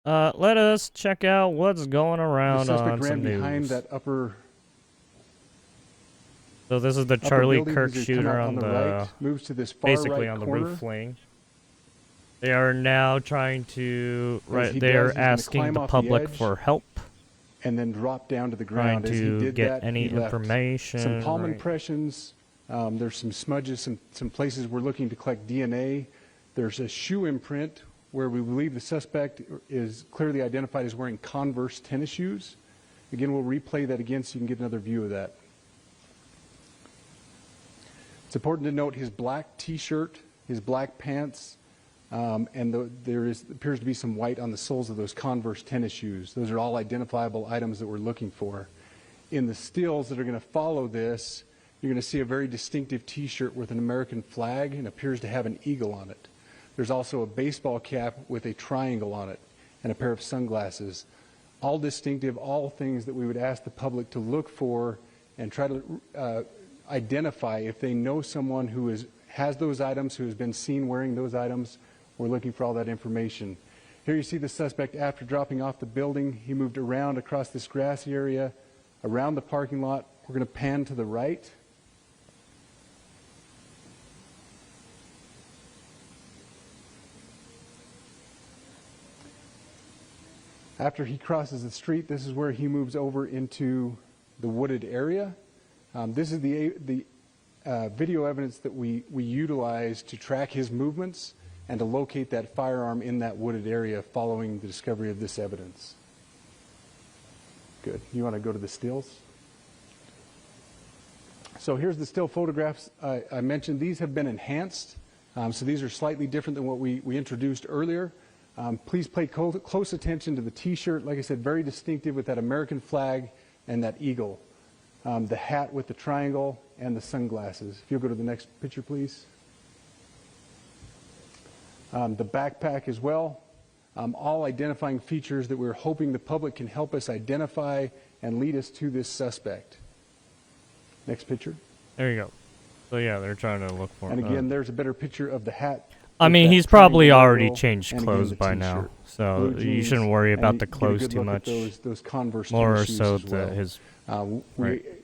Let us check out what's going The around suspect on ran some behind news. that upper So this is the Charlie building. Kirk He's gonna come shooter out on the right, moves to this far basically right on the corner. roof fling. They are now trying to they does, are asking the off the public edge for help, and then drop down to the trying ground. As he to did get that, any he left information. some palm right. impressions. There's some smudges, some places we're looking to collect DNA. There's a shoe imprint where we believe the suspect is clearly identified as wearing Converse tennis shoes. Again, we'll replay that again so you can get another view of that. It's important to note his black T-shirt, his black pants, and there appears to be some white on the soles of those Converse tennis shoes. Those are all identifiable items that we're looking for. In the stills that are going to follow this, you're going to see a very distinctive T-shirt with an American flag and appears to have an eagle on it. There's also a baseball cap with a triangle on it and a pair of sunglasses. All distinctive, all things that we would ask the public to look for and try to identify if they know someone who has those items, who has been seen wearing those items. We're looking for all that information. Here you see the suspect after dropping off the building. He moved around across this grassy area, around the parking lot. We're going to pan to the right. After he crosses the street, this is where he moves over into the wooded area. This is the video evidence that we utilize to track his movements and to locate that firearm in that wooded area following the discovery of this evidence. Good. You want to go to the stills? So here's the still photographs I mentioned. These have been enhanced, so these are slightly different than what we introduced earlier. Please pay close attention to the T-shirt. Like I said, very distinctive with that American flag and that eagle. The hat with the triangle and the sunglasses. If you'll go to the next picture, please. The backpack as well. All identifying features that we're hoping the public can help us identify and lead us to this suspect. Next picture. There you go. So yeah, they're trying to look for him. And again, there's a better picture of the hat. I mean, he's probably already changed clothes by now, so you shouldn't worry about the clothes too much. Those Converse more so well. his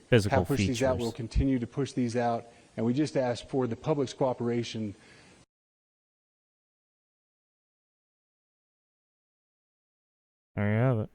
physical have pushed features. these out. We'll continue to push these out, and we just ask for the public's cooperation. There you have it.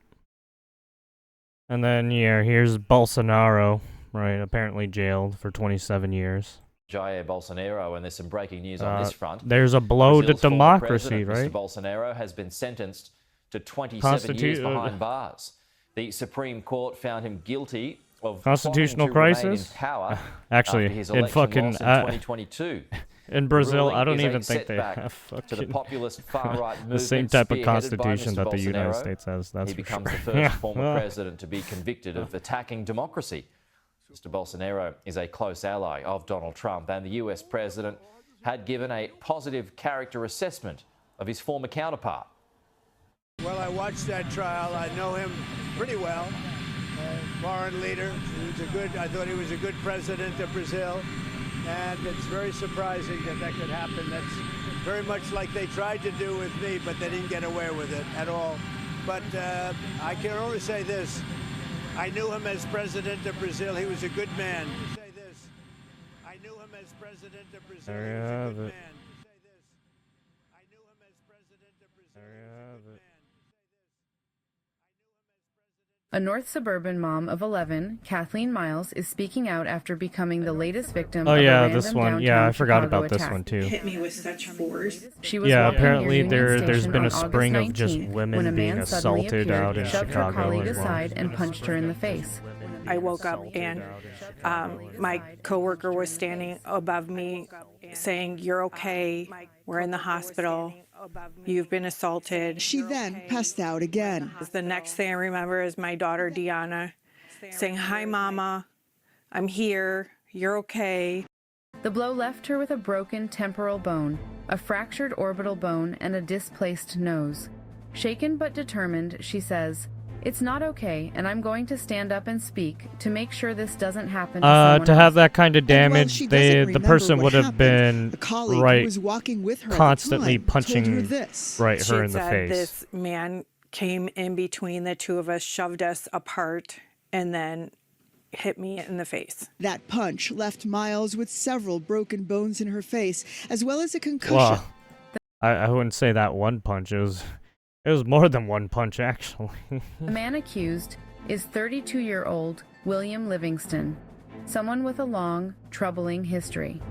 And then, yeah, here's Bolsonaro, right, apparently jailed for 27 years. Jair Bolsonaro, and there's some breaking news on this front. There's a blow Brazil's to democracy, right? Mr. Bolsonaro has been sentenced to 27 years behind bars. The Supreme Court found him guilty of constitutional crisis. In power Actually, his in fucking in 2022. in Brazil, I don't even think they have to the populist far-right the same type of constitution that the Bolsonaro. United States has. That's he for becomes sure. the first former president to be convicted of attacking democracy. Mr. Bolsonaro is a close ally of Donald Trump, and the US president had given a positive character assessment of his former counterpart. Well, I watched that trial. I know him pretty well. Foreign leader. I thought he was a good president of Brazil. And it's very surprising that that could happen. That's very much like they tried to do with me, but they didn't get away with it at all. But I can only say this. I knew him as president of Brazil. He was a good man. Say this. I knew him as president of Brazil. He was a good man. Say this. I knew him as president of Brazil. He was a good man. A North Suburban mom of 11, Kathleen Miles, is speaking out after becoming the latest victim of a random this one. downtown Yeah, I forgot Chicago about this attack. one too. Hit me with such force. She was apparently walking near Union there's Station been a on spring August of just 19th women when a being man suddenly assaulted appeared, out in shoved Chicago her colleague as well. aside and punched her in the face. I woke up and my coworker was standing above me saying, "You're okay. We're in the hospital. You've been assaulted." She then passed out again. The next thing I remember is my daughter, Deanna, saying, "Hi, Mama. I'm here. You're okay." The blow left her with a broken temporal bone, a fractured orbital bone, and a displaced nose. Shaken but determined, she says, "It's not okay, and I'm going to stand up and speak to make sure this doesn't happen to someone to have else." that kind of damage, the person would have been who was walking with her constantly at the time, punching told her this. her in the She said face. this man came in between the two of us, shoved us apart, and then hit me in the face. That punch left Miles with several broken bones in her face, as well as a concussion. Well, I wouldn't say that one punch. It was more than one punch, actually. The man accused is 32-year-old William Livingston, someone with a long, troubling history.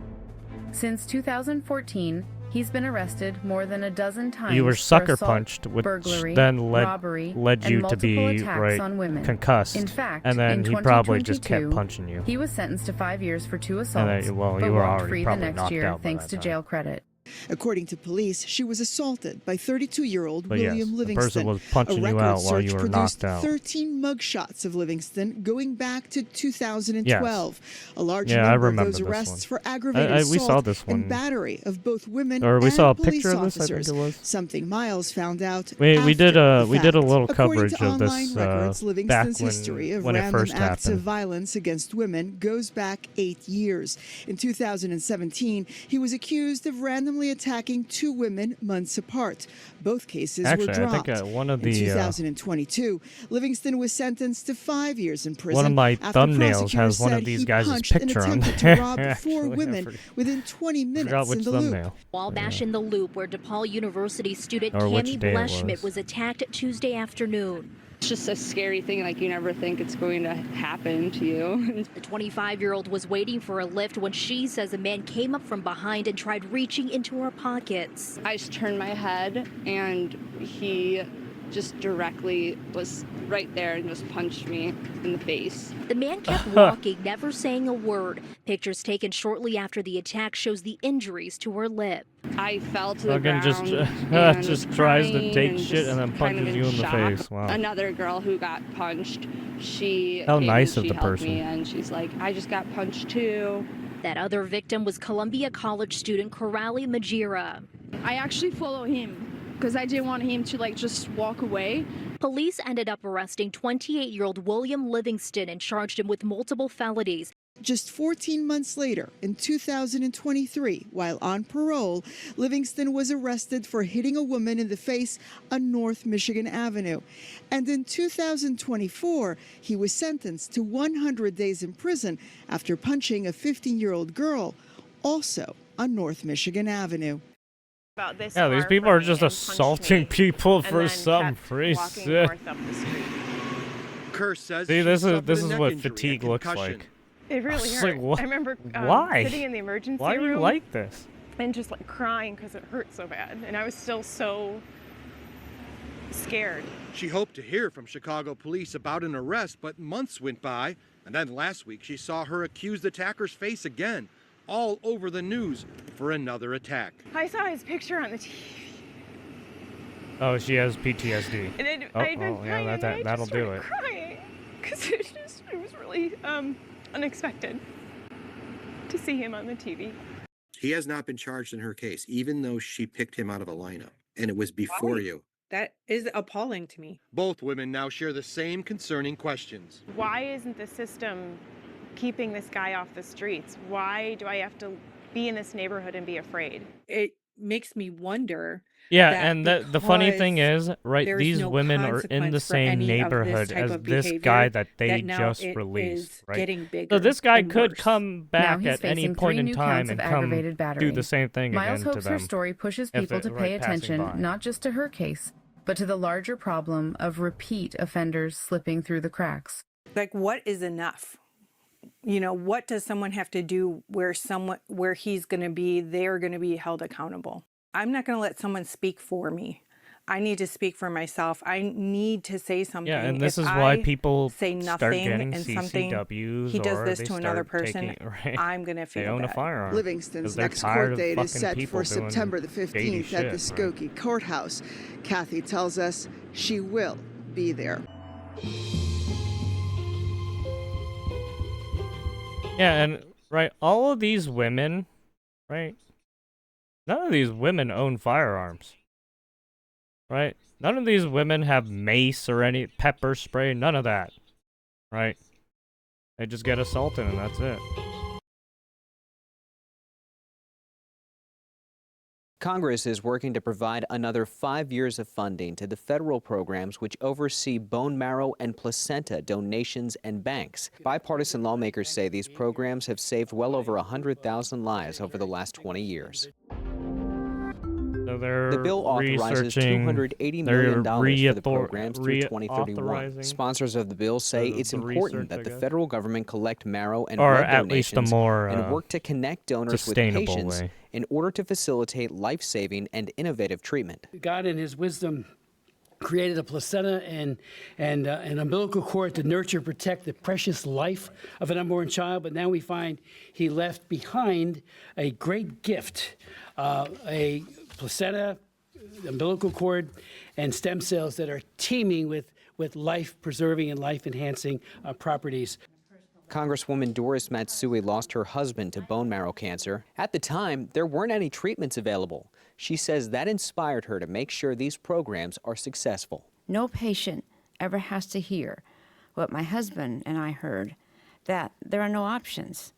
Since 2014, he's been arrested more than a dozen times. You were for sucker assault, punched, which burglary, then robbery, led and you to multiple be attacks on women. concussed. In fact, and then in he probably just 2022, kept punching you. He was sentenced to 5 years for 2 And assaults, then, well, but you were walked already free the probably next knocked year out by thanks that to time. jail credit. According to police, she was assaulted by 32-year-old But yes, William the Livingston. person was punching a you record out while you search were produced knocked out. 13 mugshots of Livingston going back to 2012. A large Yeah, I number of remember those this arrests one. for aggravated we assault saw this one. and battery of both women Or we and saw a police picture of this, I think officers, it was. something Miles found out We did after the we did a fact. little According coverage to of online this records, back Livingston's history of when it random first acts of happened. violence against women goes back 8 years. In 2017, he was accused of randomly attacking 2 women months apart. Both cases Actually, were I dropped. think one of In the 2022, Livingston was sentenced to 5 years in prison. one of my after thumbnails prosecutors has one said of these he guys' punched and picture on attempted there. to rob 4 Actually, I women within 20 forgot minutes which in the loop. thumbnail. Wabash in the Loop, where DePaul University student Or which Cami day it Bleshmidt was. was attacked Tuesday afternoon. It's just a scary thing, like you never think it's going to happen to you. The 25-year-old was waiting for a lift when she says a man came up from behind and tried reaching into her pockets. I just turned my head and he just directly was right there and just punched me in the face. The man kept walking, never saying a word. Pictures taken shortly after the attack shows the injuries to her lip. I fell to the Fucking ground and just was tries to crying take and shit just and then kind of punches you in the shock. face. Wow. Another girl who got punched, she How came nice and of she the helped person. me and she's like, I just got punched too. That other victim was Columbia College student Corrali Majira. I actually follow him because I didn't want him to just walk away. Police ended up arresting 28-year-old William Livingston and charged him with multiple felonies. Just 14 months later, in 2023, while on parole, Livingston was arrested for hitting a woman in the face on North Michigan Avenue. And in 2024, he was sentenced to 100 days in prison after punching a 15-year-old girl, also on North Michigan Avenue. About this Yeah, these far people from are me just and punched assaulting me, people and for then some kept reason. walking north up the street. Kerr says See, she this suffered is a neck what injury, a fatigue looks concussion. like. It really was hurt. like, what? I remember Why? sitting in the emergency Why do you room like this? and just crying because it hurt so bad, and I was still so scared. She hoped to hear from Chicago police about an arrest, but months went by, and then last week she saw her accused attacker's face again, all over the news for another attack. I saw his picture on the TV, Oh, she has PTSD. and well, I'd been yeah, crying, and I that'll just do started it. crying because it was really unexpected to see him on the TV. He has not been charged in her case, even though she picked him out of a lineup, and it was before Right. you. That is appalling to me. Both women now share the same concerning questions. Why isn't the system keeping this guy off the streets? Why do I have to be in this neighborhood and be afraid? It makes me wonder. Yeah, that and the funny thing because is, right, there's these no women are in the consequence for same any of this neighborhood type as of this behavior, guy that they that now just it released, is right? getting bigger So this guy and could worse. come Now back he's at any facing point 3 in new time counts of and come aggravated battery. do the same thing Miles again to hopes them. her story pushes if people it- to right, pay passing attention, by. not just to her case, but to the larger problem of repeat offenders slipping through the cracks. What is enough? What does someone have to do where they're going to be held accountable? I'm not going to let someone speak for me. I need to speak for myself. I need to say something. Yeah, and this If is why I people say start nothing getting and something CCWs he does or this they to another start person, taking, right? I'm going to They feel own a bad. firearm. Livingston's 'cause they're next tired court of date is fucking set people for doing September the shady 15th at the shit, right? Skokie Courthouse. Kathy tells us she will be there. Yeah, and right, all of these women, right? None of these women own firearms, right? None of these women have mace or any pepper spray, none of that, right? They just get assaulted and that's it. Congress is working to provide another 5 years of funding to the federal programs which oversee bone marrow and placenta donations and banks. Bipartisan lawmakers say these programs have saved well over 100,000 lives over the last 20 years. So they're The bill authorizes $280 million for the programs through 2031. Sponsors of the bill say it's important that the federal government collect marrow and blood donations and work to connect donors with patients in order to facilitate life-saving and innovative treatment. God in his wisdom created a placenta and an umbilical cord to nurture and protect the precious life of an unborn child, but now we find he left behind a great gift, a placenta, umbilical cord, and stem cells that are teeming with life-preserving and life-enhancing properties. Congresswoman Doris Matsui lost her husband to bone marrow cancer. At the time, there weren't any treatments available. She says that inspired her to make sure these programs are successful. No patient ever has to hear what my husband and I heard, that there are no options.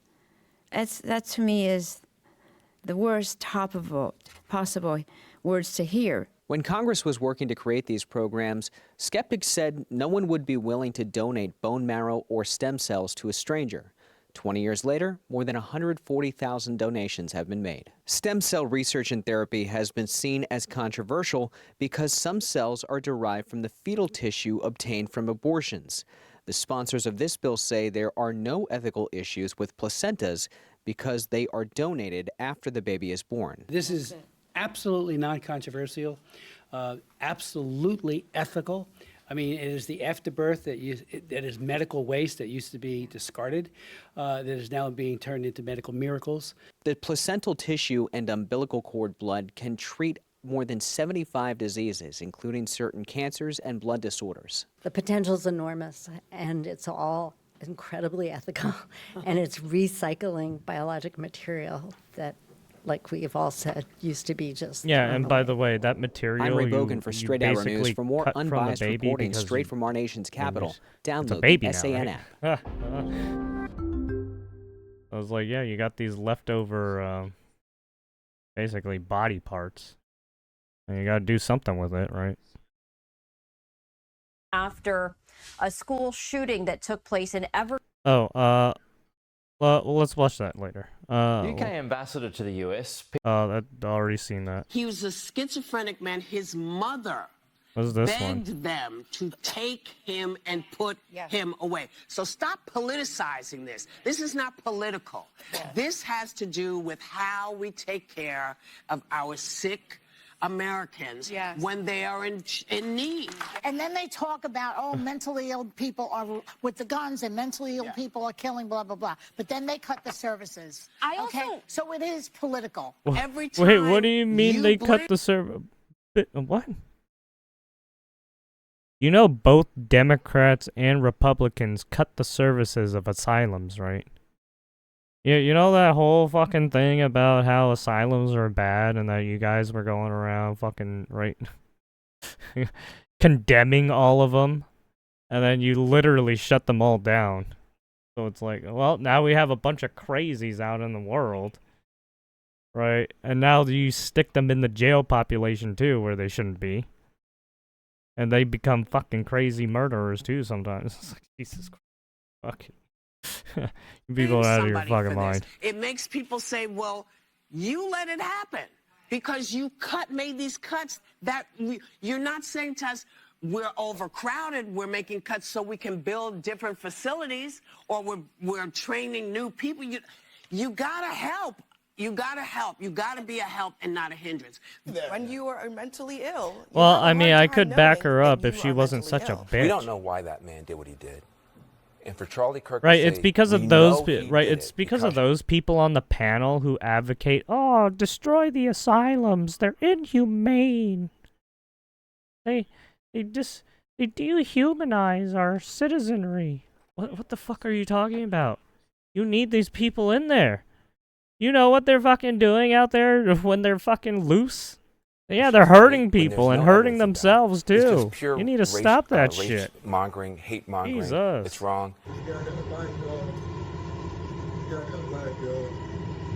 That to me is the worst possible words to hear. When Congress was working to create these programs, skeptics said no one would be willing to donate bone marrow or stem cells to a stranger. 20 years later, more than 140,000 donations have been made. Stem cell research and therapy has been seen as controversial because some cells are derived from the fetal tissue obtained from abortions. The sponsors of this bill say there are no ethical issues with placentas because they are donated after the baby is born. This is absolutely non-controversial, absolutely ethical. I mean, it is the afterbirth that is medical waste that used to be discarded, that is now being turned into medical miracles. The placental tissue and umbilical cord blood can treat more than 75 diseases, including certain cancers and blood disorders. The potential is enormous, and it's all incredibly ethical, and it's recycling biologic material that, like we've all said, used to be just and by the way, that material I'm Ray Bogan for Straight Hour News. For more unbiased reporting straight from our nation's capital, download the SAN app. I was like, yeah, you got these leftover, basically body parts, and you got to do something with it, right? After a school shooting that took place in well, let's watch that later. UK ambassador to the US. I've already seen that. He was a schizophrenic man. His mother begged them to take him and put him away. So stop politicizing this. This is not political. This has to do with how we take care of our sick Americans when they are in need. And then they talk about, oh, mentally ill people are with the guns and mentally ill people are killing, blah, blah, blah. But then they cut the services. So it is political. Every time. Wait, what do you mean they cut the service? What? You know both Democrats and Republicans cut the services of asylums, right? You know that whole fucking thing about how asylums are bad and that you guys were going around fucking, right, condemning all of them, and then you literally shut them all down. So it's like, well, now we have a bunch of crazies out in the world, right? And now you stick them in the jail population too, where they shouldn't be. And they become fucking crazy murderers too sometimes. It's like, Jesus Christ. Fuck. You people are out of your fucking mind. It makes people say, well, you let it happen because you made these cuts that you're not saying to us, we're overcrowded, we're making cuts so we can build different facilities, or we're training new people. You gotta help. You gotta help. You gotta be a help and not a hindrance. When you are mentally ill. Well, I mean, I could back her up if she wasn't such a bitch. We don't know why that man did what he did. And for Charlie Kirk, right? It's because of those, right? It's because of those people on the panel who advocate, oh, destroy the asylums. They're inhumane. They dehumanize our citizenry. What the fuck are you talking about? You need these people in there. You know what they're fucking doing out there when they're fucking loose? Yeah, they're hurting people and hurting themselves too. You need to stop that shit. Mongering, hate mongering. Jesus. It's wrong.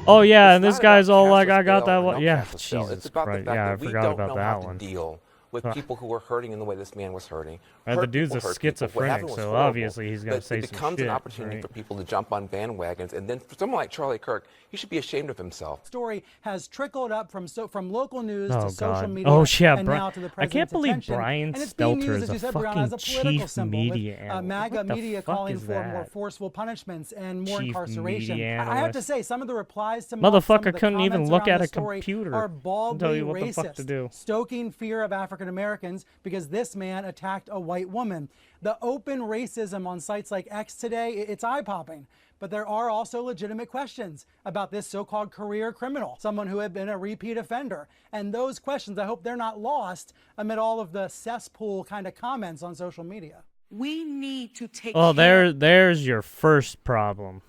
Oh yeah, and It's this not about guy's all like, cashless "I got bail that or one." no Yeah, cashless bail. Jesus It's about Christ. the fact Yeah, I that we forgot don't about know that how one. to deal with Ugh. people who are hurting in the way this man was hurting. Right, the Hurt dude's people a hurt people. What schizophrenic, happened was so horrible, obviously he's gonna but say it some becomes shit, an opportunity right? for people to jump on bandwagons, and then for someone like Charlie Kirk, he should be ashamed of himself. Story has trickled up from local news Oh to social God. media Oh yeah, and now to the I can't president's believe attention. Brian And it's being Stelter used, is as a you said, Brianna, fucking as a political chief symbol, media with analyst. MAGA What the media fuck calling is for more that? forceful punishments and more Chief incarceration. media I have to analyst. say, some of the replies to Mock, some of Motherfucker the couldn't even comments look around at the a story computer are and baldly tell you what the racist, fuck to do. stoking fear of African Americans because this man attacked a white woman. The open racism on sites like X today, it's eye-popping. But there are also legitimate questions about this so-called career criminal, someone who had been a repeat offender. And those questions, I hope they're not lost amid all of the cesspool kind of comments on social media. We need to take Oh, care. there's your first problem.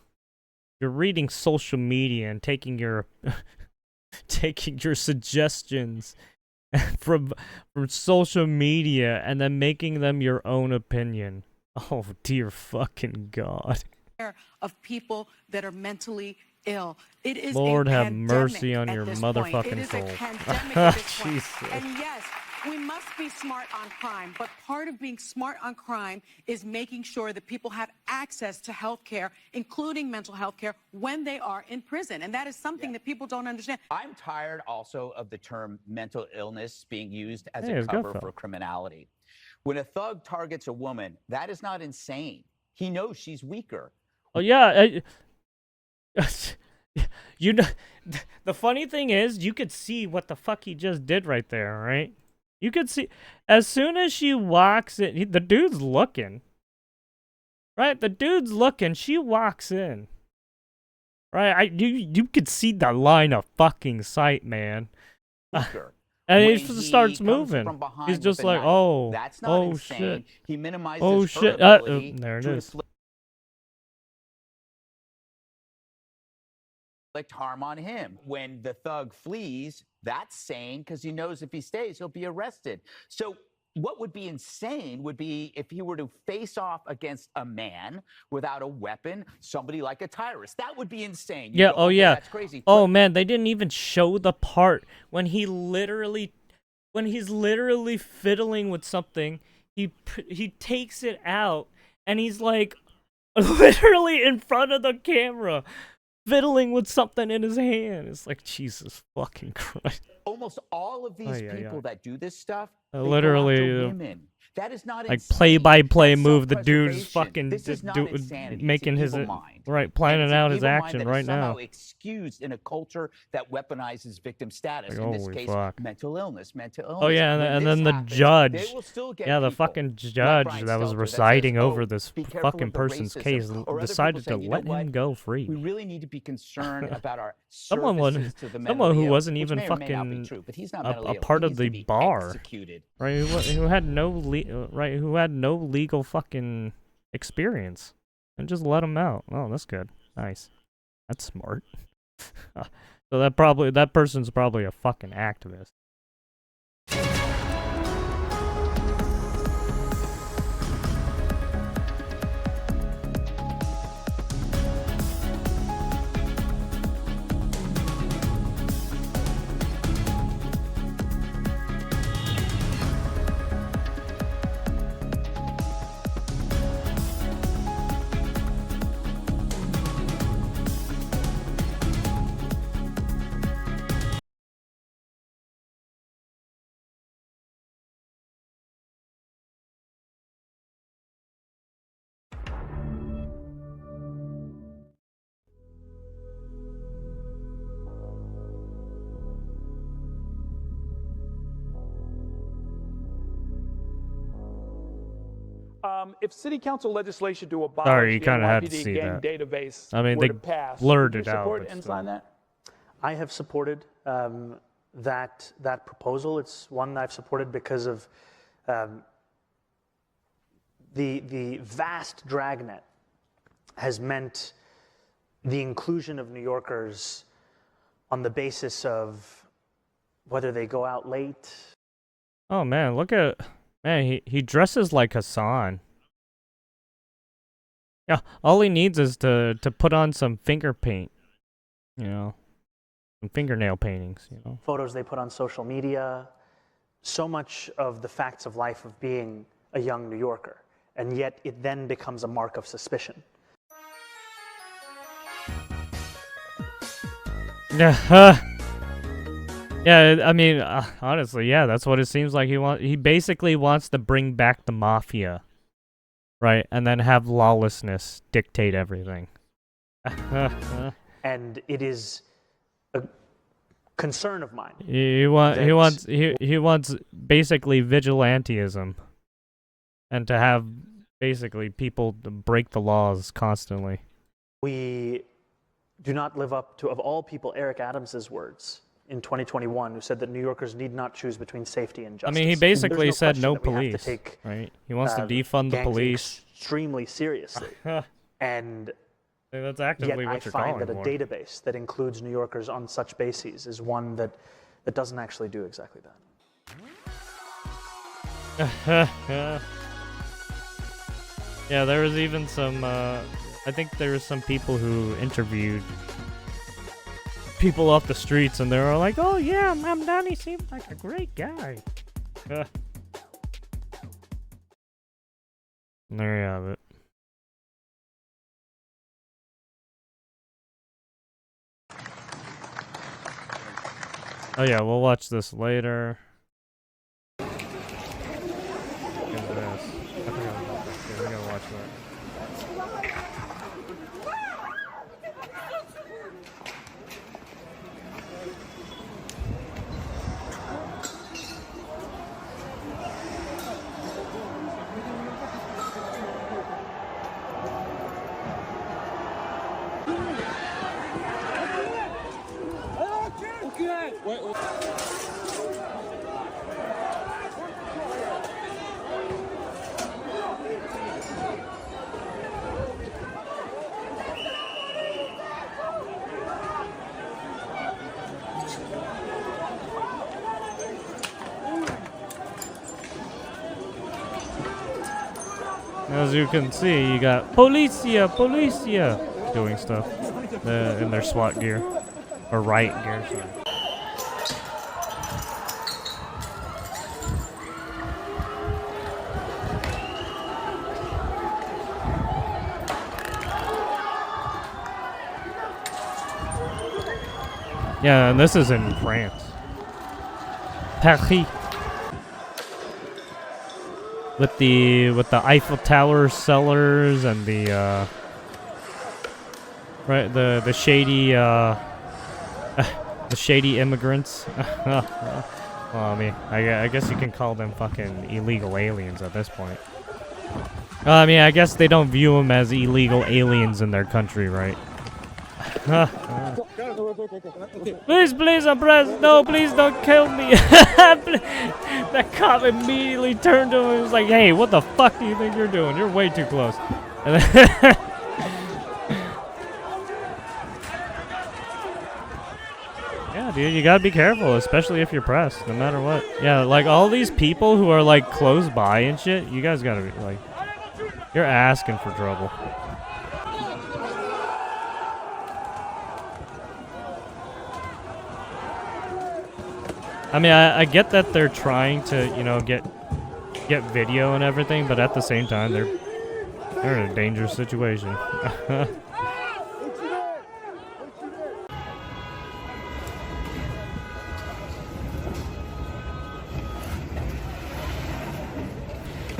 You're reading social media and taking your taking your suggestions from social media and then making them your own opinion. Oh dear fucking God. Of people that are mentally ill. It is Lord a have pandemic mercy on at your this point. motherfucking It is soul. a pandemic at this point. Jesus. And yes, we must be smart on crime, but part of being smart on crime is making sure that people have access to health care, including mental health care, when they are in prison. And that is something that people don't understand. I'm tired also of the term mental illness being used as Hey, a it's good, cover though. for criminality. When a thug targets a woman, that is not insane. He knows she's weaker. Oh yeah, you know, the funny thing is, you could see what the fuck he just did right there, right? You could see as soon as she walks in, the dude's looking, right? The dude's looking. She walks in, right? You could see the line of fucking sight, man. And When he just starts comes moving. from behind He's with just a like, knife, oh, that's not oh insane. shit, He minimizes oh her shit. ability There it to is. inflict harm on him. When the thug flees, that's sane because he knows if he stays, he'll be arrested. So what would be insane would be if he were to face off against a man without a weapon, somebody like a Tyrus. That would be insane. You'd Yeah, go, oh okay, yeah. that's crazy. Oh man, they didn't even show the part when he's literally fiddling with something. He takes it out and he's like literally in front of the camera fiddling with something in his hand. It's like, Jesus fucking Christ. Almost all of these people that do this stuff, they go Literally, after women. That is not like insane. play-by-play That's move. The dude's self-preservation. fucking This is not insanity. making It's his an evil mind. right, And planning it's an out his evil mind action that is right somehow now. excused in a culture that weaponizes victim status. Like, in this holy case, fuck. mental illness. Oh yeah, When and this then the happens, judge, they will still get yeah, the people fucking like judge Brian that was Stelter that presiding says, over "Oh, this be careful fucking with the person's racism," case or other people decided to saying, "You know let what? him go free. We really need to be concerned about our Someone services to the someone who mentally ill," wasn't which even may or may not be fucking true, but he's not a mentally ill. part He of needs to the be bar, executed. right? Who had no who had no legal fucking experience, and just let him out. Oh, that's good, nice, that's smart. So that person's probably a fucking activist. If city council legislation to abolish Sorry, you the kinda had to NYPD see gang that. database I mean, were they to pass, blurred would it you out, support but and still. sign that? I have supported that proposal. It's one that I've supported because of the vast dragnet has meant the inclusion of New Yorkers on the basis of whether they go out late. Oh man, look at he dresses like Hassan. Yeah, all he needs is to put on some finger paint. You know, Some fingernail paintings, you know. Photos they put on social media, so much of the facts of life of being a young New Yorker, and yet it then becomes a mark of suspicion. Yeah, yeah. I mean, honestly, yeah, that's what it seems like. He basically wants to bring back the mafia, right? And then have lawlessness dictate everything. And it is a concern of mine. He wants basically vigilantism, and to have basically people to break the laws constantly. We do not live up to, of all people, Eric Adams's words in 2021, who said that New Yorkers need not choose between safety and I justice. mean, he basically said no question that we have to police, take, right? He wants to defund the gangs police. extremely seriously. And that's actively yet what I you're find calling that a for. database that includes New Yorkers on such bases is one that doesn't actually do exactly that. Yeah, there was even some, I think there was some people who interviewed people off the streets, and they were like, oh yeah, Mamdani seems like a great guy. There you have it. Oh yeah, we'll watch this later. Look at this. I forgot about that too. We gotta watch that. As you can see, you got Policia doing stuff in their SWAT gear. Or riot gear, sorry. Yeah, and this is in France. Paris. With the Eiffel Tower cellars and the right the shady the shady immigrants. Well, I mean, I guess you can call them fucking illegal aliens at this point. I mean, I guess they don't view them as illegal aliens in their country, right? Please, I'm pressed. No, please don't kill me. That cop immediately turned to him and was like, hey, what the fuck do you think you're doing? You're way too close. And then yeah, dude, you gotta be careful, especially if you're pressed, no matter what. Yeah, like, all these people who are, like, close by and shit, you guys gotta be, like, you're asking for trouble. I mean, I get that they're trying to, you know, get video and everything, but at the same time, they're in a dangerous situation.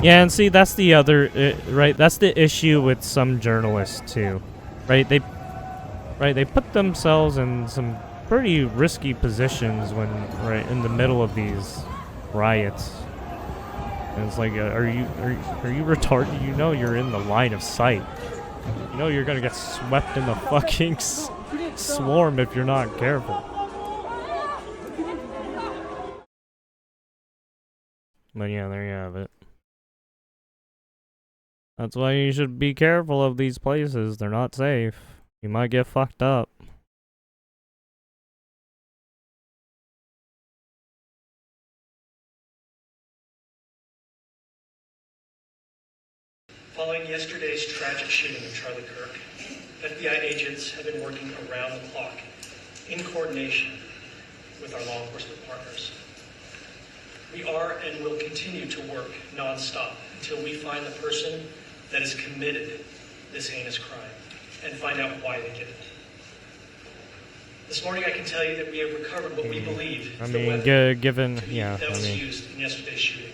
Yeah, and see, that's the other, right? That's the issue with some journalists too, right? They put themselves in some pretty risky positions when right in the middle of these riots. And it's like, are you retarded? You know you're in the line of sight. You know you're gonna get swept in the fucking swarm if you're not careful. But yeah, there you have it. That's why you should be careful of these places. They're not safe. You might get fucked up. Following yesterday's tragic shooting of Charlie Kirk, FBI agents have been working around the clock in coordination with our law enforcement partners. We are and will continue to work nonstop until we find the person that has committed this heinous crime and find out why they did it. This morning I can tell you that we have recovered what we believe I is the mean, weapon given, that yeah, I was mean, used in yesterday's shooting.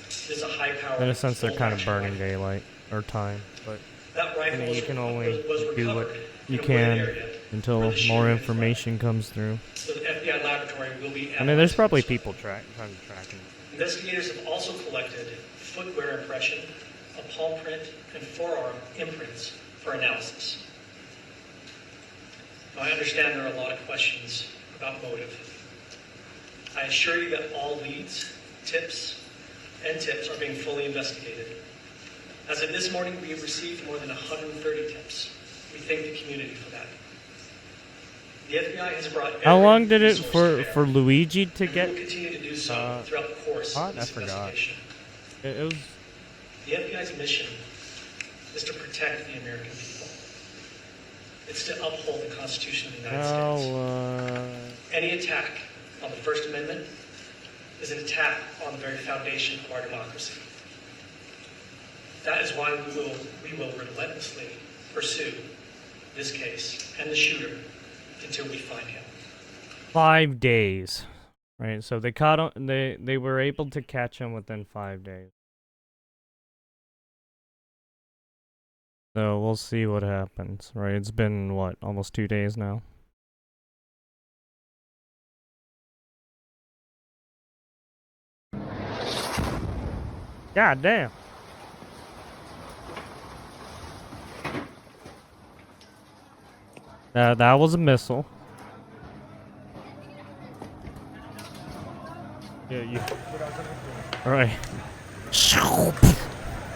It is a high-powered, in a sense, they're kind of full-action burning rifle. daylight or time, but That I rifle mean, you can only was do what recovered you in a wooded can area until where the more shooter had information comes through. So the FBI laboratory will be I mean, there's probably people trying to track him. Investigators have also collected footwear impression, a palm print, and forearm imprints for analysis. Now, I understand there are a lot of questions about motive. I assure you that all leads, tips are being fully investigated. As of this morning, we have received more than 130 tips. We thank the community for that. The FBI has brought How every long did it resource for Luigi to and get? we will continue to do so throughout the course of I this forgot. investigation. It was. The FBI's mission is to protect the American people. It's to uphold the Constitution of the United States. Any attack on the First Amendment is an attack on the very foundation of our democracy. That is why we will relentlessly pursue this case and the shooter until we find him. 5 days, right? So they caught him. They were able to catch him within 5 days. So we'll see what happens, right? It's been what, almost 2 days now. God damn. That was a missile. Yeah, right.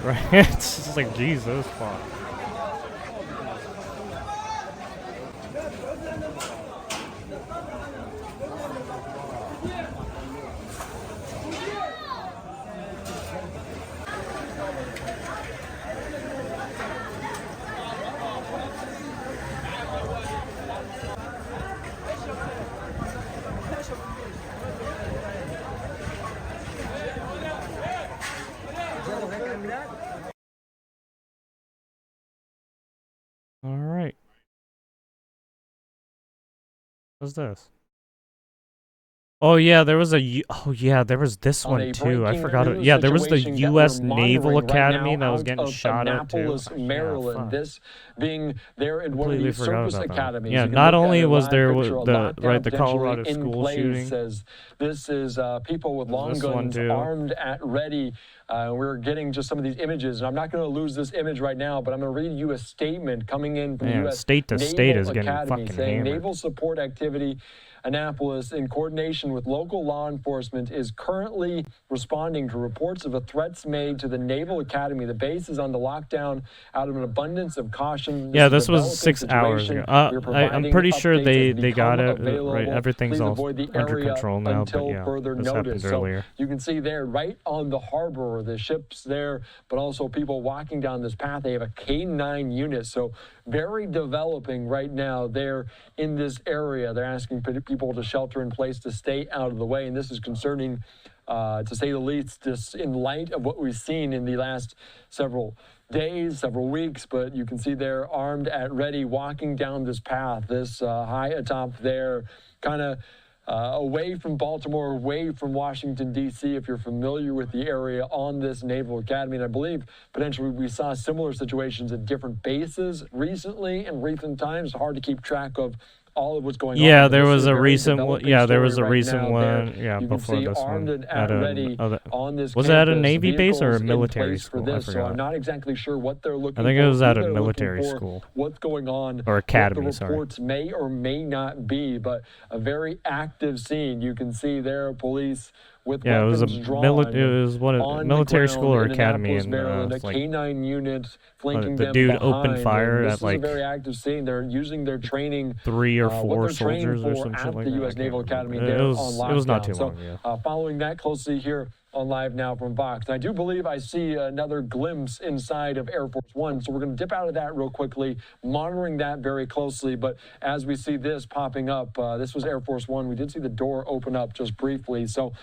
Right. It's just like, Jesus, fuck. All right. What's this? Oh yeah, there was there was this one too. I forgot it. Yeah, there was the U.S. Naval Academy that was getting shot at too. Maryland. Yeah, this being there in one of completely these forgot service about that. academies. Yeah, You can not look at only a was live there picture, a the lockdown Colorado potentially in school place. shooting. Says this is people with long This one guns too. armed at ready. We're getting just some of these images, and I'm not going to lose this image right now, but I'm going to read you a statement coming in from the Man, U.S. state to Naval state is getting Academy fucking saying hammered. naval support activity Annapolis, in coordination with local law enforcement, is currently responding to reports of threats made to the Naval Academy. The base is on the lockdown out of an abundance of caution. Yeah, this was 6 hours ago. I'm pretty sure they got it right. Everything's all under control now, but yeah, this happened earlier. So you can see there, right on the harbor, the ships there, but also people walking down this path. They have a K-9 unit, so very developing right now there in this area. They're asking people to shelter in place, to stay out of the way, and this is concerning, to say the least, just in light of what we've seen in the last several days, several weeks. But you can see they're armed at ready, walking down this path, this high atop there, kind of away from Baltimore, away from Washington, D.C., if you're familiar with the area on this Naval Academy. And I believe potentially we saw similar situations at different bases recently in recent times. Hard to keep track of all of what's going on. Yeah, there was a recent one. Yeah, there was a recent one. Yeah, before this one. At was it at a Navy base or a military school? I So forgot. I'm not exactly sure what they're looking for. I think it was at who a they're military looking for, school. What's going on? Or academy, what the sorry. reports may or may not be, but a very active scene. You can see there police with Yeah, it was a weapons drawn. it was one on of the military ground school or in academy Annapolis, in Maryland, a like, K-9 unit flanking the them dude behind. opened fire And at this like is a very active scene. They're using their training, 3 or what 4 they're trained soldiers or for some at shit like the that. U.S. I can't Naval remember. Academy there on lockdown. It was not too So, long, yeah. following that closely here on Live Now from Vox. And I do believe I see another glimpse inside of Air Force One. So we're going to dip out of that real quickly, monitoring that very closely. But as we see this popping up, this was Air Force One. We did see the door open up just briefly. So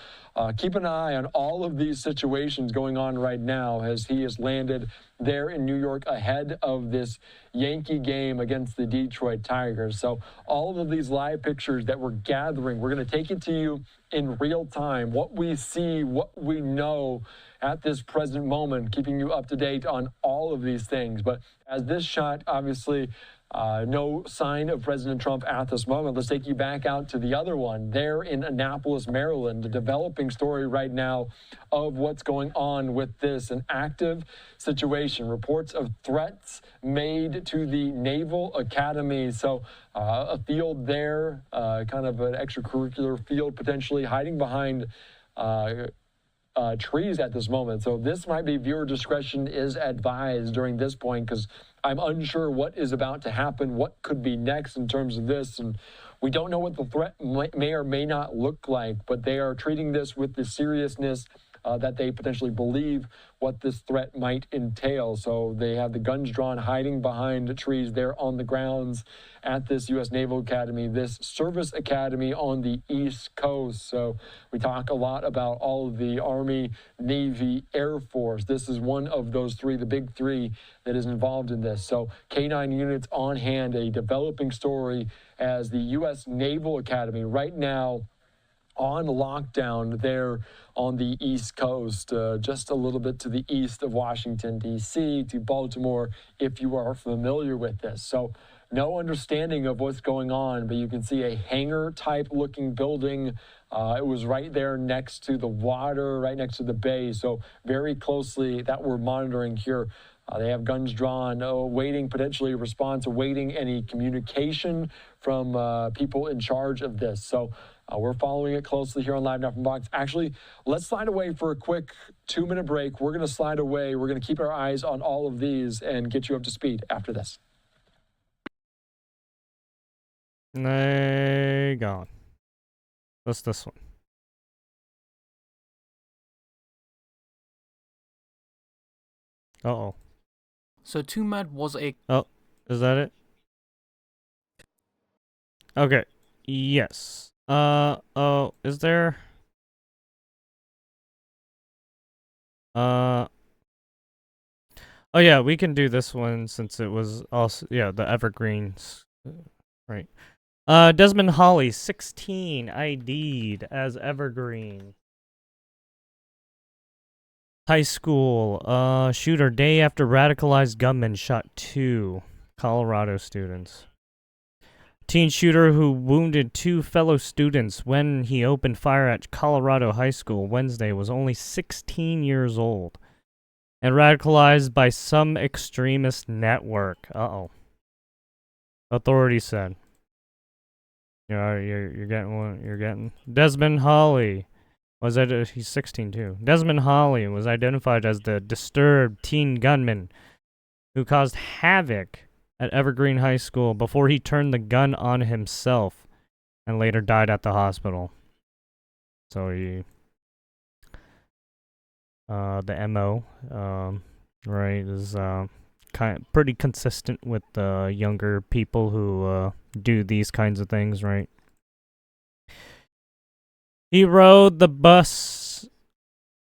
keep an eye on all of these situations going on right now as he has landed there in New York ahead of this Yankee game against the Detroit Tigers. So all of these live pictures that we're gathering, we're going to take it to you in real time, what we see, what we know at this present moment, keeping you up to date on all of these things. But as this shot, obviously, no sign of President Trump at this moment. Let's take you back out to the other one there in Annapolis, Maryland, a developing story right now of what's going on with this, an active situation. Reports of threats made to the Naval Academy. So a field there, kind of an extracurricular field potentially hiding behind trees at this moment. So this might be viewer discretion is advised during this point because I'm unsure what is about to happen, what could be next in terms of this. And we don't know what the threat may or may not look like, but they are treating this with the seriousness that they potentially believe what this threat might entail. So they have the guns drawn, hiding behind trees there on the grounds at this U.S. Naval Academy, this service academy on the East Coast. So we talk a lot about all of the Army, Navy, Air Force. This is one of those three, the big three, that is involved in this. So K-9 units on hand, a developing story as the U.S. Naval Academy right now on lockdown there on the East Coast, just a little bit to the east of Washington, D.C., to Baltimore, if you are familiar with this. So no understanding of what's going on, but you can see a hangar-type looking building. It was right there next to the water, right next to the bay, so very closely that we're monitoring here. They have guns drawn, awaiting potentially a response, awaiting any communication from people in charge of this. So we're following it closely here on Live Now from Vox. Actually, let's slide away for a quick 2-minute break. We're going to slide away. We're going to keep our eyes on all of these and get you up to speed after this. They gone. What's this one? Uh-oh. So Tumad was a... Oh, is that it? Okay. Yes. Oh, is there... Oh yeah, we can do this one since it was also, yeah, the evergreens. Right. Desmond Holly, 16, ID'd as evergreen. High school, shooter day after radicalized gunman shot 2 Colorado students. Teen shooter who wounded 2 fellow students when he opened fire at Colorado High School Wednesday was only 16 years old and radicalized by some extremist network. Uh-oh. Authorities said. You're getting one. You're getting Desmond Holly. He's 16 too. Desmond Holly was identified as the disturbed teen gunman who caused havoc at Evergreen High School before he turned the gun on himself and later died at the hospital. So he, the MO, right, is pretty consistent with the younger people who do these kinds of things, right? He rode the bus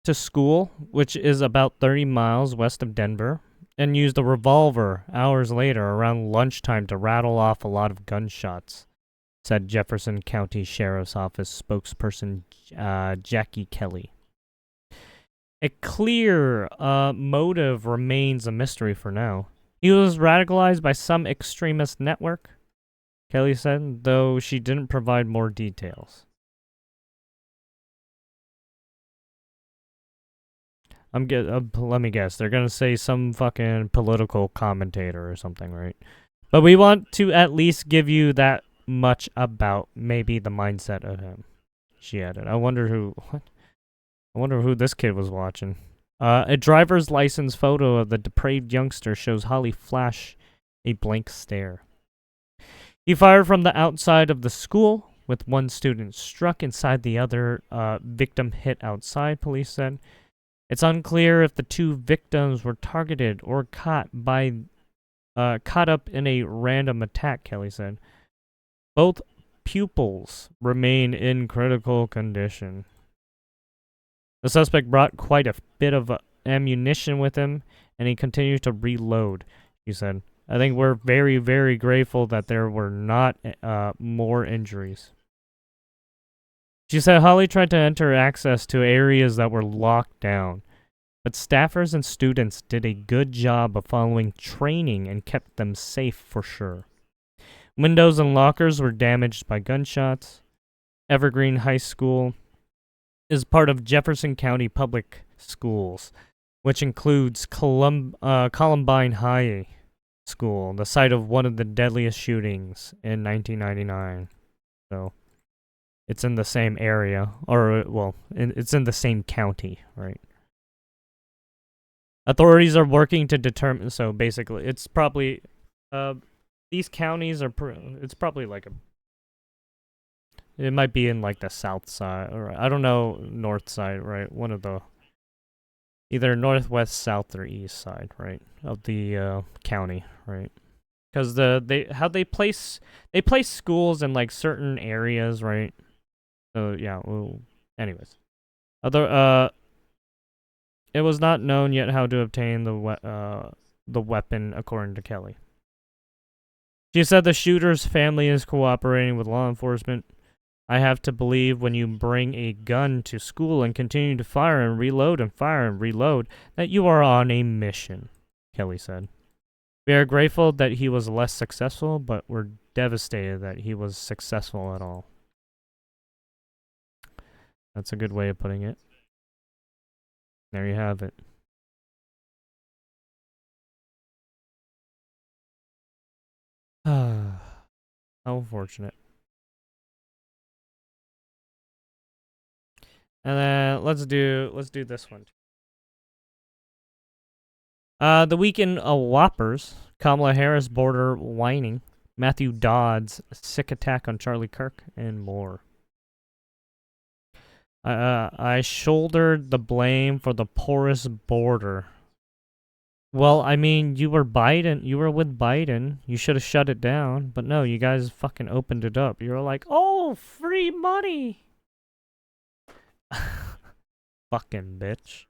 to school, which is about 30 miles west of Denver, and used a revolver hours later around lunchtime to rattle off a lot of gunshots, said Jefferson County Sheriff's Office spokesperson Jackie Kelly. A clear motive remains a mystery for now. He was radicalized by some extremist network, Kelly said, though she didn't provide more details. Let me guess. They're gonna say some fucking political commentator or something, right? But we want to at least give you that much about maybe the mindset of him. She added. I wonder who this kid was watching. A driver's license photo of the depraved youngster shows Holly flash a blank stare. He fired from the outside of the school, with one student struck inside the other victim hit outside, police said. It's unclear if the two victims were targeted or caught up in a random attack, Kelly said. Both pupils remain in critical condition. The suspect brought quite a bit of ammunition with him, and he continued to reload, he said. I think we're very, very grateful that there were not more injuries. She said Holly tried to enter access to areas that were locked down, but staffers and students did a good job of following training and kept them safe for sure. Windows and lockers were damaged by gunshots. Evergreen High School is part of Jefferson County Public Schools, which includes Columbine High School, the site of one of the deadliest shootings in 1999. So, it's in the same area, or, well, it's in the same county, right? Authorities are working to determine, so basically, it's probably, these counties are, it's probably like it might be in like the south side, or I don't know, north side, right? One of the, either northwest, south, or east side, right, of the county, right? Because they place schools in like certain areas, right? So yeah. Well, anyways, it was not known yet how to obtain the weapon, according to Kelly. She said the shooter's family is cooperating with law enforcement. I have to believe when you bring a gun to school and continue to fire and reload and fire and reload that you are on a mission, Kelly said. We are grateful that he was less successful, but we're devastated that he was successful at all. That's a good way of putting it. There you have it. How unfortunate. And then let's do this one. The weekend Whoppers, Kamala Harris border whining, Matthew Dodd's sick attack on Charlie Kirk, and more. I shouldered the blame for the porous border. Well, I mean, you were with Biden. You should have shut it down. But no, you guys fucking opened it up. You were like, oh, free money. Fucking bitch.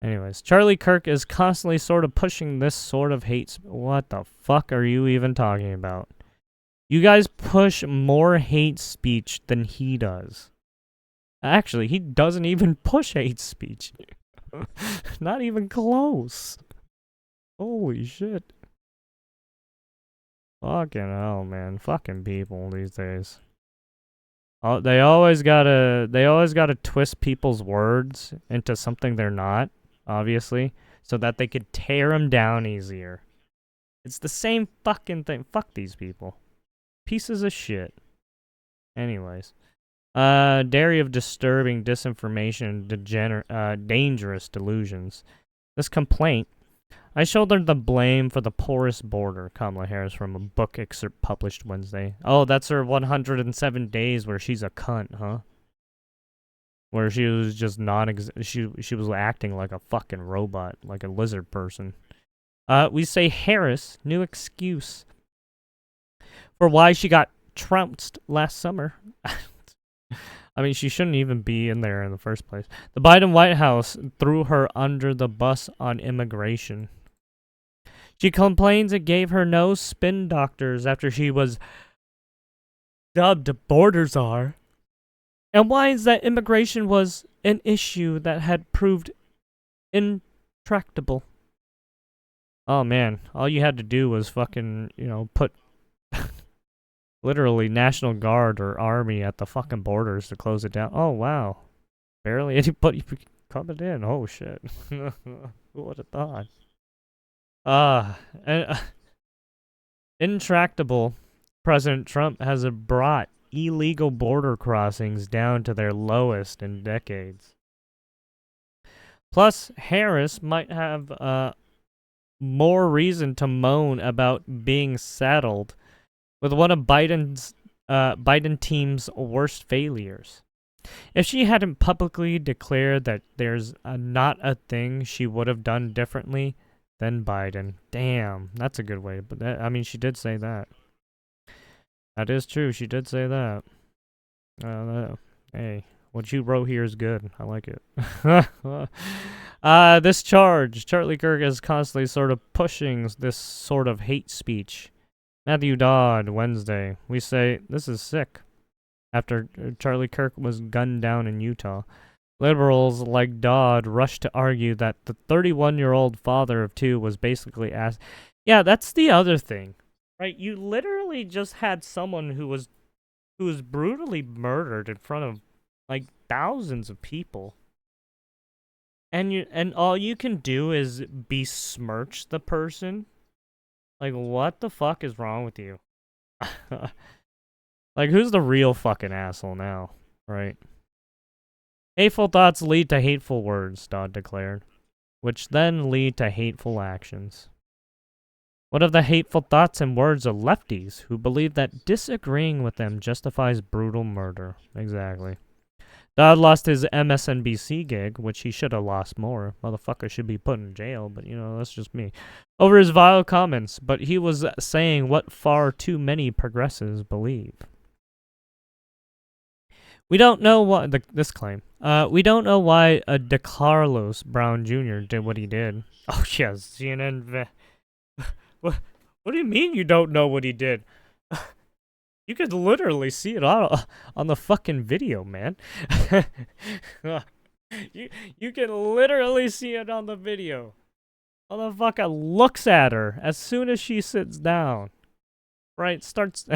Anyways, Charlie Kirk is constantly sort of pushing this sort of hate. What the fuck are you even talking about? You guys push more hate speech than he does. Actually, he doesn't even push hate speech. Not even close. Holy shit. Fucking hell, man. Fucking people these days. They always gotta twist people's words into something they're not, obviously, so that they could tear them down easier. It's the same fucking thing. Fuck these people. Pieces of shit. Anyways. Dairy of disturbing disinformation and dangerous delusions. This complaint, I shouldered the blame for the porous border, Kamala Harris, from a book excerpt published Wednesday. Oh, that's her 107 days where she's a cunt, huh? Where she was just she was acting like a fucking robot, like a lizard person. We say Harris, new excuse for why she got trounced last summer. I mean, she shouldn't even be in there in the first place. The Biden White House threw her under the bus on immigration. She complains it gave her no spin doctors after she was dubbed border czar. And why is that immigration was an issue that had proved intractable? Oh man, all you had to do was fucking, put literally National Guard or Army at the fucking borders to close it down. Oh, wow. Barely anybody coming in. Oh, shit. Who would have thought? Intractable. President Trump has brought illegal border crossings down to their lowest in decades. Plus, Harris might have more reason to moan about being saddled with one of Biden's Biden team's worst failures. If she hadn't publicly declared that there's not a thing she would have done differently than Biden. Damn, that's a good way. But I mean, she did say that. That is true. She did say that. Hey, what you wrote here is good. I like it. This charge. Charlie Kirk is constantly sort of pushing this sort of hate speech. Matthew Dodd, Wednesday. We say, this is sick. After Charlie Kirk was gunned down in Utah, liberals like Dodd rushed to argue that the 31-year-old father of two was basically asked. Yeah, that's the other thing, right? You literally just had someone who was brutally murdered in front of like thousands of people, and all you can do is besmirch the person. Like, what the fuck is wrong with you? Like, who's the real fucking asshole now, right? Hateful thoughts lead to hateful words, Dodd declared, which then lead to hateful actions. What of the hateful thoughts and words of lefties who believe that disagreeing with them justifies brutal murder? Exactly. Dodd lost his MSNBC gig, which he should have lost more. Motherfucker should be put in jail, but, you know, that's just me. Over his vile comments, but he was saying what far too many progressives believe. We don't know what this claim. We don't know why DeCarlos Brown Jr. did what he did. Oh yes, CNN. What do you mean you don't know what he did? You could literally see it on the fucking video, man. you can literally see it on the video. Motherfucker looks at her as soon as she sits down. Right? Starts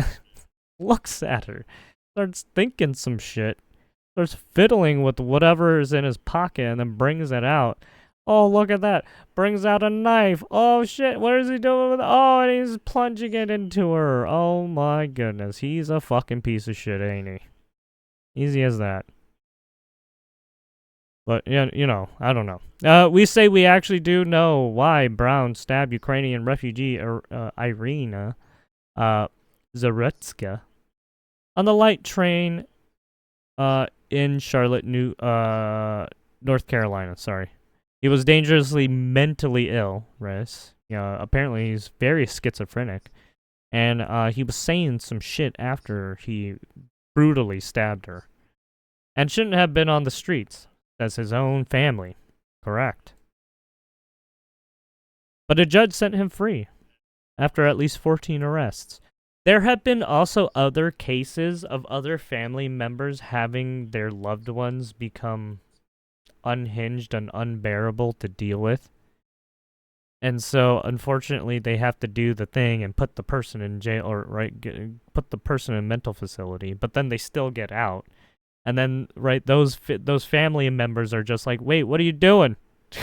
looks at her. Starts thinking some shit, starts fiddling with whatever is in his pocket, and then brings it out. Oh, look at that. Brings out a knife. Oh, shit. What is he doing with it? Oh, and he's plunging it into her. Oh, my goodness. He's a fucking piece of shit, ain't he? Easy as that. But, yeah, you know, I don't know. We say we actually do know why Brown stabbed Ukrainian refugee Irina Zaretska on the light train in Charlotte, North Carolina. Sorry. He was dangerously mentally ill, Riz. Apparently he's very schizophrenic. And he was saying some shit after he brutally stabbed her. And shouldn't have been on the streets. That's his own family. Correct. But a judge sent him free after at least 14 arrests. There have been also other cases of other family members having their loved ones become unhinged and unbearable to deal with. And so, unfortunately, they have to do the thing and put the person in jail, or put the person in a mental facility, but then they still get out. And then, those family members are just like, wait, what are you doing? So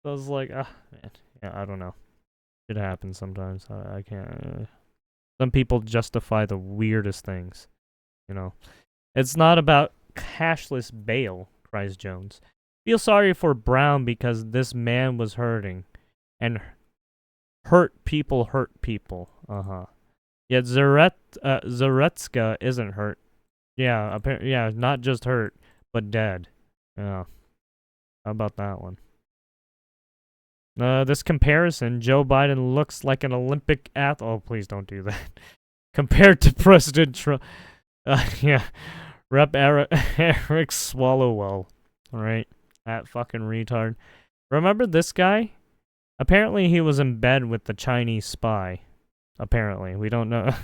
I was like, man. Yeah, I don't know. It happens sometimes. I can't... Some people justify the weirdest things, you know. It's not about cashless bail, cries Jones. Feel sorry for Brown because this man was hurting. And hurt people. Yet Zaretska isn't hurt. Yeah, not just hurt, but dead. Yeah. How about that one? This comparison, Joe Biden looks like an Olympic athlete. Oh, please don't do that. Compared to President Trump. Yeah. Rep. Eric Swallowwell. Alright. That fucking retard. Remember this guy? Apparently he was in bed with the Chinese spy. Apparently. We don't know.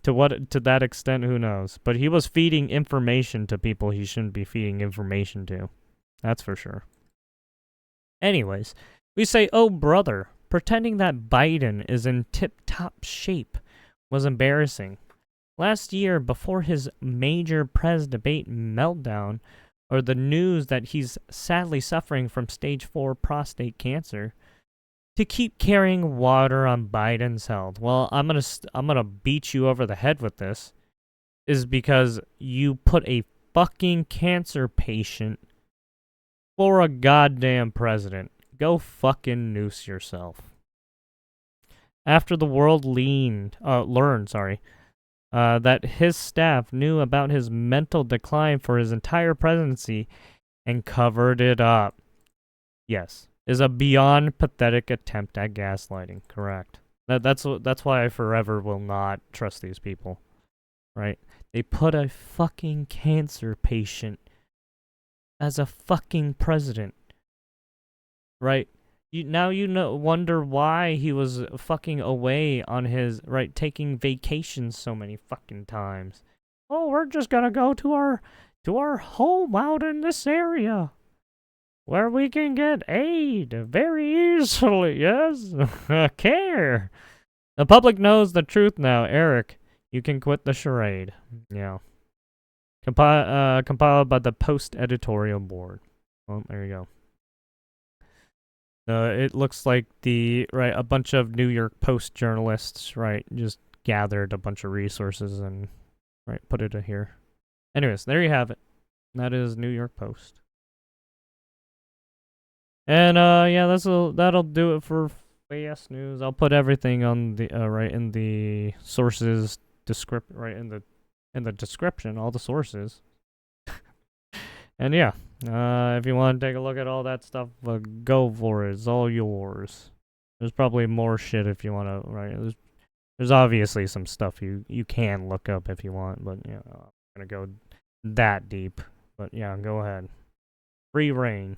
To that extent, who knows? But he was feeding information to people he shouldn't be feeding information to. That's for sure. Anyways. We say, oh brother, pretending that Biden is in tip-top shape was embarrassing. Last year, before his major press debate meltdown, or the news that he's sadly suffering from stage 4 prostate cancer, to keep carrying water on Biden's health. Well, I'm gonna beat you over the head with this, is because you put a fucking cancer patient for a goddamn president. Go fucking noose yourself. After the world learned, that his staff knew about his mental decline for his entire presidency and covered it up. Yes, is a beyond pathetic attempt at gaslighting. Correct. That's why I forever will not trust these people. Right? They put a fucking cancer patient as a fucking president. Right? Wonder why he was fucking away on his, right, taking vacations so many fucking times. Oh, we're just gonna go to our home out in this area where we can get aid very easily, yes? Care. The public knows the truth now, Eric. You can quit the charade. Yeah. Compiled by the Post editorial board. Well, there you go. It looks like a bunch of New York Post journalists, right, just gathered a bunch of resources and, right, put it in here. Anyways, there you have it. That is New York Post. And yeah, that'll do it for Fast News. I'll put everything on the right in the sources in the description, all the sources. And yeah, if you want to take a look at all that stuff, go for it. It's all yours. There's probably more shit if you want to, right? There's obviously some stuff you can look up if you want, but yeah, I'm not gonna go that deep. But yeah, go ahead. Free reign.